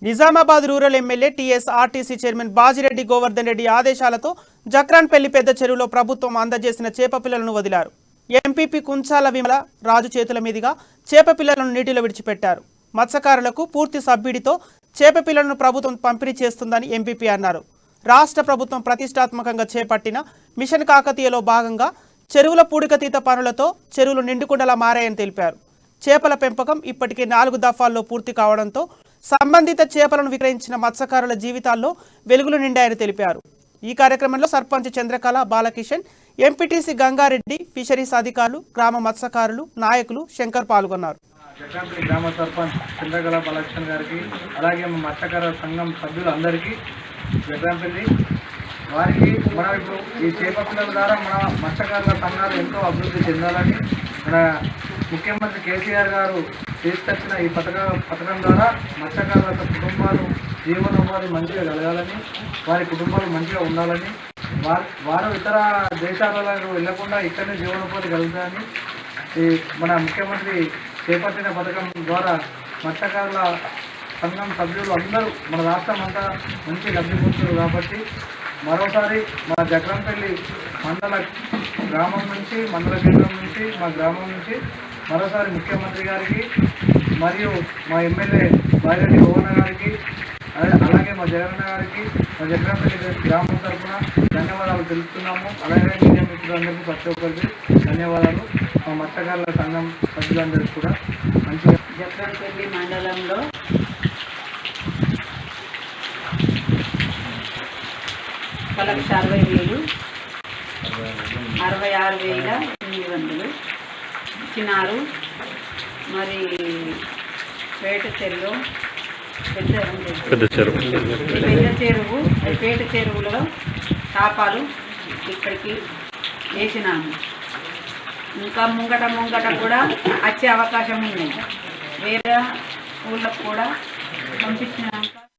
Nizamabad rural MLA TS RTC chairman Bajireddy Govardhan Reddy ఆదేశాలతో జక్రాన్పల్లి పెద్ద చెరువులో ప్రభుత్వం అందజేసిన చేపపిల్లలను వదిలారు. ఎంపీపీ కుంచాల విమల రాజు చేతుల మీదుగా చేపపిల్లలను నీటిలో విడిచిపెట్టారు. మత్స్యకారులకు పూర్తి సబ్సిడీతో చేపపిల్లలను ప్రభుత్వం పంపిణీ చేస్తుందని ఎంపీపీ అన్నారు. రాష్ట్ర ప్రభుత్వం ప్రతిష్టాత్మకంగా చేపట్టిన మిషన్ కాకతీయలో భాగంగా చెరువుల పూడికతీత పనులతో చెరువులు నిండుకుండలా మారాయని తెలిపారు. చేపల పెంపకం ఇప్పటికే 4 దఫాల్లో పూర్తి కావడంతో సంబంధిత చేపలను విక్రయించిన మత్స్యకారుల జీవితాల్లో వెలుగులు నిండాయని తెలిపారు. ఈ కార్యక్రమంలో సర్పంచ్ చంద్రకళ బాలకిషన్, ఎంపీటీసీ గంగారెడ్డి, ఫిషరీస్ అధికారులు, గ్రామ మత్స్యకారులు, నాయకులు, శంకర్ పాల్గొన్నారు. గ్రామ సర్పంచ్ చంద్రకళ బాలకిషన్ గారికి, అలాగే మత్స్యకార సంఘం సభ్యులందరికీ జక్రాన్పల్లి వారికి మనం ఇప్పుడు ఈ చేప పిల్లల ద్వారా మన మత్స్యకారుల సంఘాలు ఎంతో అభివృద్ధి చెందాలని మన ముఖ్యమంత్రి కేసీఆర్ గారు తీసుకొచ్చిన ఈ పథకం ద్వారా మత్స్యకారుల కుటుంబాలు జీవనోపాధి మంచిగా కలగాలని, వారి కుటుంబాలు మంచిగా ఉండాలని, వారు ఇతర దేశాలకు వెళ్లకుండా ఇక్కడనే జీవనోపాధి కలుగుతాయని ఈ మన ముఖ్యమంత్రి చేపట్టిన పథకం ద్వారా మత్స్యకారుల సంఘం సభ్యులు అందరూ మన రాష్ట్రం అంతా మంచి లబ్ధి పొందుతారు. కాబట్టి మరోసారి మా జక్రాన్పల్లి గ్రామం నుంచి మండల కేంద్రం నుంచి మా గ్రామం నుంచి మరోసారి ముఖ్యమంత్రి గారికి మరియు మా ఎమ్మెల్యే బాజిరెడ్డి గోవర్ధన్ గారికి, అలాగే మా జగన్ గారికి, మా జక్రాన్పల్లి గ్రామం తరఫున ధన్యవాదాలు తెలుపుతున్నాము. అలాగే మీడియా మిత్రులందరికీ ప్రతి ఒక్కరికి ధన్యవాదాలు. మా మత్స్యకారుల సంఘం సభ్యులందరికీ కూడా మంచిగా. జక్రాన్పల్లి మండలంలో 1,60,000 66,800 ఇచ్చినారు. మరి పేట చెరువులో చేపలు ఇక్కడికి వేసినాము. ఇంకా ముంగట కూడా వచ్చే అవకాశం ఉంది. వేరే ఊళ్ళకు కూడా పంపించినాక